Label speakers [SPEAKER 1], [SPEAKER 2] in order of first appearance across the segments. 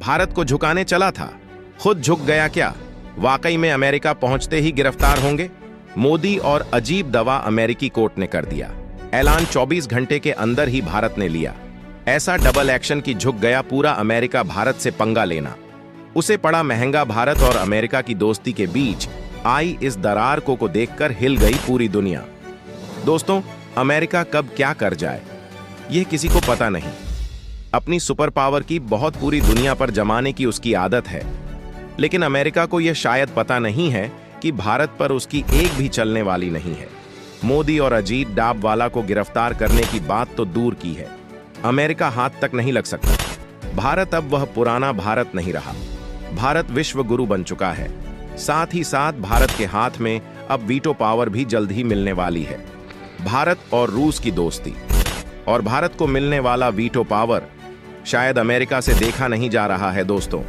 [SPEAKER 1] भारत को झुकाने चला था, खुद झुक गया क्या? वाकई में अमेरिका पहुंचते ही गिरफ्तार होंगे? मोदी और अजीब दवा अमेरिकी कोर्ट ने कर दिया। ऐलान 24 घंटे के अंदर ही भारत ने लिया। ऐसा डबल एक्शन की झुक गया पूरा अमेरिका भारत से पंगा लेना। उसे पड़ा महंगा। भारत और अमेरिका की दोस्ती के बीच आई इस दरार को देखकर हिल गई पूरी दुनिया। दोस्तों, अमेरिका कब क्या कर जाए यह किसी को पता नहीं। अपनी सुपर पावर की बहुत पूरी दुनिया पर जमाने की उसकी आदत है, लेकिन अमेरिका को यह शायद पता नहीं है कि भारत पर उसकी एक भी चलने वाली नहीं है। मोदी और अजीत डाबवाला को गिरफ्तार करने की बात तो दूर की है, अमेरिका हाथ तक नहीं लग सकता। भारत अब वह पुराना भारत नहीं रहा। भारत विश्व गुरु बन चुका है। साथ ही साथ भारत के हाथ में अब वीटो पावर भी जल्द ही मिलने वाली है। भारत और रूस की दोस्ती और भारत को मिलने वाला वीटो पावर शायद अमेरिका से देखा नहीं जा रहा है। दोस्तों,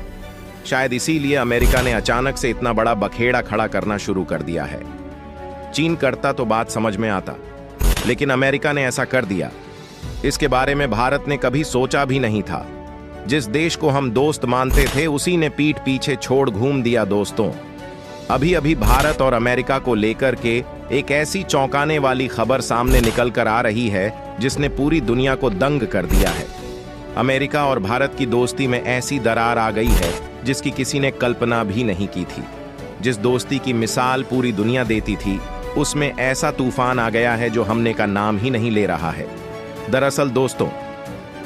[SPEAKER 1] शायद इसीलिए अमेरिका ने अचानक से इतना बड़ा बखेड़ा खड़ा करना शुरू कर दिया है। चीन करता तो बात समझ में आता, लेकिन अमेरिका ने ऐसा कर दिया। इसके बारे में भारत ने कभी सोचा भी नहीं था। जिस देश को हम दोस्त मानते थे उसी ने पीठ पीछे छोड़ घूम दिया। दोस्तों, अभी अभी भारत और अमेरिका को लेकर के एक ऐसी चौंकाने वाली खबर सामने निकल कर आ रही है जिसने पूरी दुनिया को दंग कर दिया है। अमेरिका और भारत की दोस्ती में ऐसी दरार आ गई है जिसकी किसी ने कल्पना भी नहीं की थी। जिस दोस्ती की मिसाल पूरी दुनिया देती थी, उसमें ऐसा तूफान आ गया है जो हमने का नाम ही नहीं ले रहा है। दरअसल दोस्तों,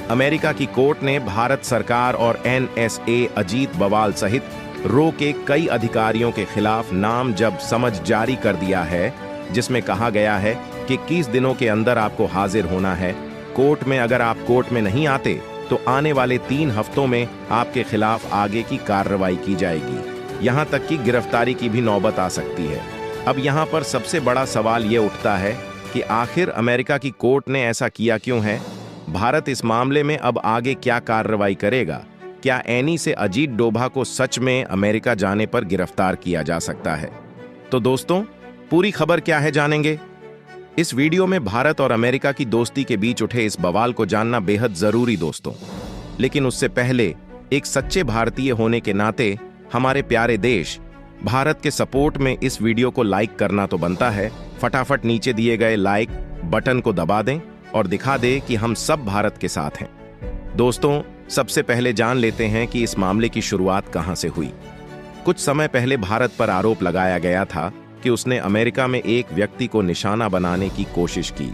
[SPEAKER 1] अमेरिका की कोर्ट ने भारत सरकार और NSA अजीत बवाल सहित रो के कई अधिकारियों के खिलाफ नाम जब समझ जारी कर दिया है, जिसमें कहा गया है कि 21 दिनों के अंदर आपको हाजिर होना है कोर्ट में। अगर आप कोर्ट में नहीं आते तो आने वाले 3 हफ्तों में आपके खिलाफ आगे की कार्रवाई की जाएगी। यहां तक कि गिरफ्तारी की भी नौबत आ सकती है। अब यहां पर सबसे बड़ा सवाल यह उठता है कि आखिर अमेरिका की कोर्ट ने ऐसा किया क्यों है? भारत इस मामले में अब आगे क्या कार्रवाई करेगा? क्या एनी से अजीत डोभा को सच में अमेरिका जाने पर गिरफ्तार किया जा सकता है? तो दोस्तों, पूरी खबर क्या है जानेंगे इस वीडियो में। भारत और अमेरिका की दोस्ती के बीच उठे इस बवाल को जानना बेहद जरूरी दोस्तों। लेकिन उससे पहले एक सच्चे भारतीय होने के नाते हमारे प्यारे देश भारत के सपोर्ट में इस वीडियो को लाइक करना तो बनता है। फटाफट नीचे दिए गए लाइक बटन को दबा दें और दिखा दें कि हम सब भारत के साथ हैं। दोस्तों, सबसे पहले जान लेते हैं कि इस मामले की शुरुआत कहां से हुई। कुछ समय पहले भारत पर आरोप लगाया गया था कि उसने अमेरिका में एक व्यक्ति को निशाना बनाने की कोशिश की।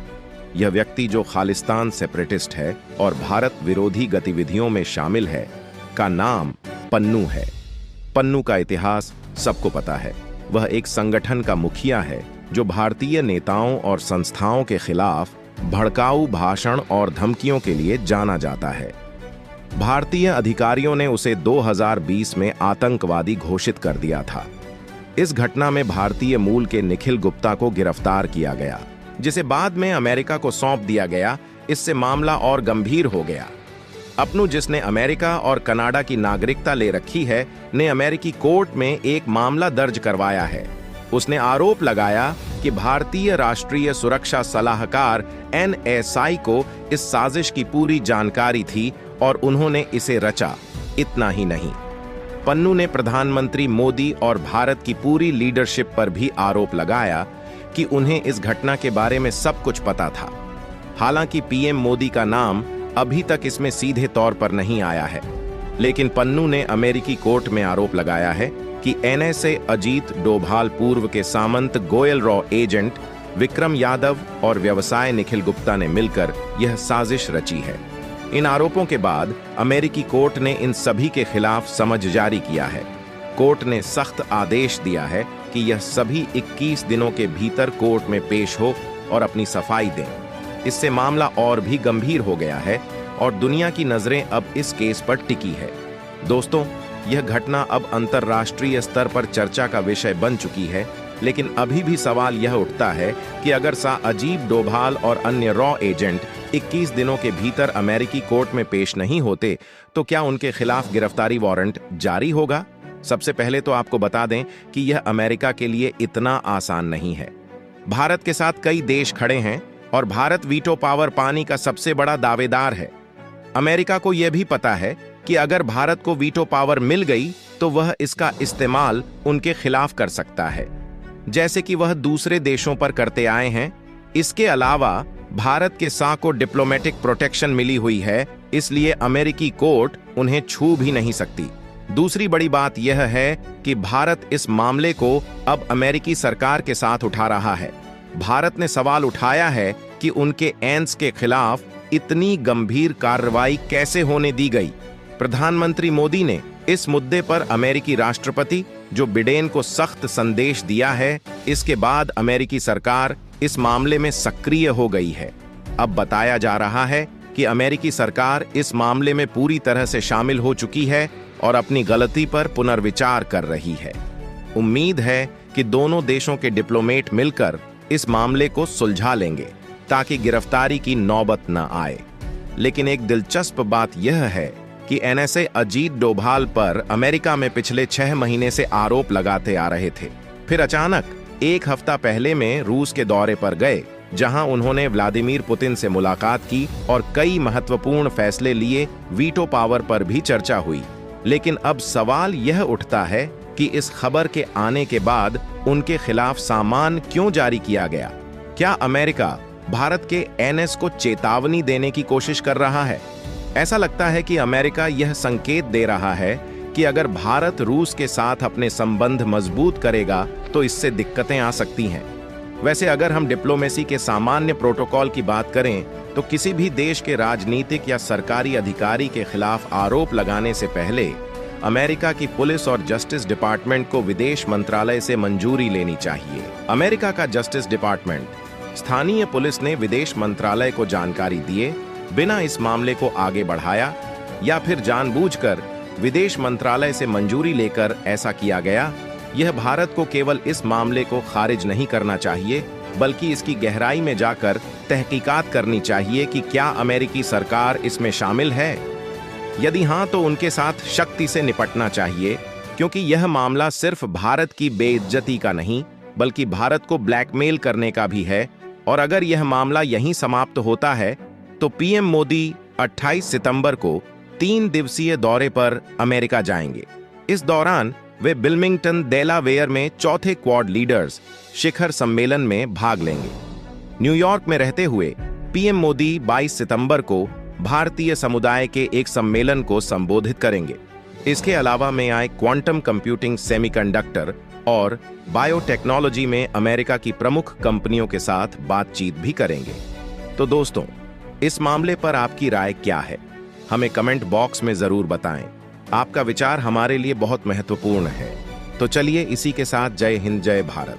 [SPEAKER 1] यह व्यक्ति जो खालिस्तान सेपरेटिस्ट है और भारत विरोधी गतिविधियों में शामिल है, का नाम पन्नू है। पन्नू का इतिहास सबको पता है। वह एक संगठन का मुखिया है जो भारतीय नेताओं और संस्थाओं के खिलाफ भड़काऊ भाषण और धमकियों के लिए जाना जाता है। भारतीय अधिकारियों ने उसे 2020 में आतंकवादी घोषित कर दिया था। इस घटना में भारतीय मूल के निखिल गुप्ता को गिरफ्तार किया गया, जिसे बाद में अमेरिका को सौंप दिया गया। इससे मामला और गंभीर हो गया। अपनू, जिसने अमेरिका और कनाडा की नागरिकता ले रखी है, ने अमेरिकी कोर्ट में एक मामला दर्ज करवाया है। उसने आरोप लगाया कि भारतीय राष्ट्रीय सुरक्षा सलाहकार NSI को इस साजिश की पूरी जानकारी थी और उन्होंने इसे रचा। इतना ही नहीं, पन्नू ने प्रधानमंत्री मोदी और भारत की पूरी लीडरशिप पर भी आरोप लगाया कि उन्हें इस घटना के बारे में सब कुछ पता था। हालांकि PM मोदी का नाम अभी तक इसमें सीधे तौर पर नहीं आया है, लेकिन पन्नू ने अमेरिकी कोर्ट में आरोप लगाया है कि NSA अजीत डोभाल, पूर्व के सामंत गोयल रॉ एजेंट विक्रम यादव और व्यवसाय निखिल गुप्ता ने मिलकर यह साजिश रची है। इन आरोपों के बाद अमेरिकी कोर्ट ने इन सभी के खिलाफ समझ जारी किया है। कोर्ट ने सख्त आदेश दिया है कि यह सभी 21 दिनों के भीतर कोर्ट में पेश हो और अपनी सफाई दें। इससे मामला और भी गंभीर हो गया है और दुनिया की नजरें अब इस केस पर टिकी है। दोस्तों, यह घटना अब अंतर्राष्ट्रीय स्तर पर चर्चा का विषय बन चुकी है, लेकिन अभी भी सवाल यह उठता है कि अगर अजीत डोभाल और अन्य रॉ एजेंट 21 दिनों के भीतर अमेरिकी कोर्ट में पेश नहीं होते तो क्या उनके खिलाफ गिरफ्तारी वारंट जारी होगा? सबसे पहले तो आपको बता दें कि यह अमेरिका के लिए इतना आसान नहीं है। भारत के साथ कई देश खड़े हैं और भारत वीटो पावर पाने का सबसे बड़ा दावेदार है। अमेरिका को यह भी पता है कि अगर भारत को वीटो पावर मिल गई तो वह इसका इस्तेमाल उनके खिलाफ कर सकता है, जैसे कि वह दूसरे देशों पर करते आए हैं। इसके अलावा भारत के सा को डिप्लोमेटिक प्रोटेक्शन मिली हुई है, इसलिए अमेरिकी कोर्ट उन्हें छू भी नहीं सकती। दूसरी बड़ी बात यह है कि भारत इस मामले को अब अमेरिकी सरकार के साथ उठा रहा है। भारत ने सवाल उठाया है कि उनके एंस के खिलाफ इतनी गंभीर कार्रवाई कैसे होने दी गई। प्रधानमंत्री मोदी ने इस मुद्दे पर अमेरिकी राष्ट्रपति जो बिडेन को सख्त संदेश दिया है। इसके बाद अमेरिकी सरकार इस मामले में सक्रिय हो गई है। अब बताया जा रहा है कि अमेरिकी सरकार इस मामले में पूरी तरह से शामिल हो चुकी है और अपनी गलती पर पुनर्विचार कर रही है। उम्मीद है कि दोनों देशों के डिप्लोमेट मिलकर इस मामले को सुलझा लेंगे ताकि गिरफ्तारी की नौबत न आए। लेकिन एक दिलचस्प बात यह है कि एनएसए अजीत डोभाल पर अमेरिका में पिछले 6 महीने से आरोप लगाते आ रहे थे। फिर अचानक एक हफ्ता पहले में रूस के दौरे पर गए, जहां उन्होंने व्लादिमीर पुतिन से मुलाकात की और कई महत्वपूर्ण फैसले लिए। वीटो पावर पर भी चर्चा हुई। लेकिन अब सवाल यह उठता है कि इस खबर के आने के बाद उनके खिलाफ सामान क्यों जारी किया गया? क्या अमेरिका भारत के एनएस को चेतावनी देने की कोशिश कर रहा है? ऐसा लगता है कि अमेरिका यह संकेत दे रहा है कि अगर भारत रूस के साथ अपने संबंध मजबूत करेगा तो इससे दिक्कतें आ सकती हैं। वैसे अगर हम डिप्लोमेसी के सामान्य प्रोटोकॉल की बात करें तो किसी भी देश के राजनीतिक या सरकारी अधिकारी के खिलाफ आरोप लगाने से पहले अमेरिका की पुलिस और जस्टिस डिपार्टमेंट को विदेश मंत्रालय से मंजूरी लेनी चाहिए। अमेरिका का जस्टिस डिपार्टमेंट स्थानीय पुलिस ने विदेश मंत्रालय को जानकारी दिए बिना इस मामले को आगे बढ़ाया, या फिर जानबूझकर विदेश मंत्रालय से मंजूरी लेकर ऐसा किया गया। यह भारत को केवल इस मामले को खारिज नहीं करना चाहिए, बल्कि इसकी गहराई में जाकर तहकीकात करनी चाहिए कि क्या अमेरिकी सरकार इसमें शामिल है। यदि हां, तो उनके साथ शक्ति से निपटना चाहिए, क्योंकि यह मामला सिर्फ भारत की बेइज्जती का नहीं, बल्कि भारत को ब्लैकमेल करने का भी है। और अगर यह मामला यहीं समाप्त होता है तो पीएम मोदी 28 सितंबर को 3 दिवसीय दौरे पर अमेरिका जाएंगे। इस दौरान वे विल्मिंगटन, डेलावेयर में चौथे क्वाड लीडर्स शिखर सम्मेलन में भाग लेंगे। न्यूयॉर्क में रहते हुए पीएम मोदी 22 सितंबर को भारतीय समुदाय के एक सम्मेलन को संबोधित करेंगे। इसके अलावा में आए क्वांटम कंप्यूटिंग, सेमीकंडक्टर और बायोटेक्नोलॉजी में अमेरिका की प्रमुख कंपनियों के साथ बातचीत भी करेंगे। तो दोस्तों, इस मामले पर आपकी राय क्या है? हमें कमेंट बॉक्स में जरूर बताएं। आपका विचार हमारे लिए बहुत महत्वपूर्ण है। तो चलिए इसी के साथ जय हिंद, जय भारत।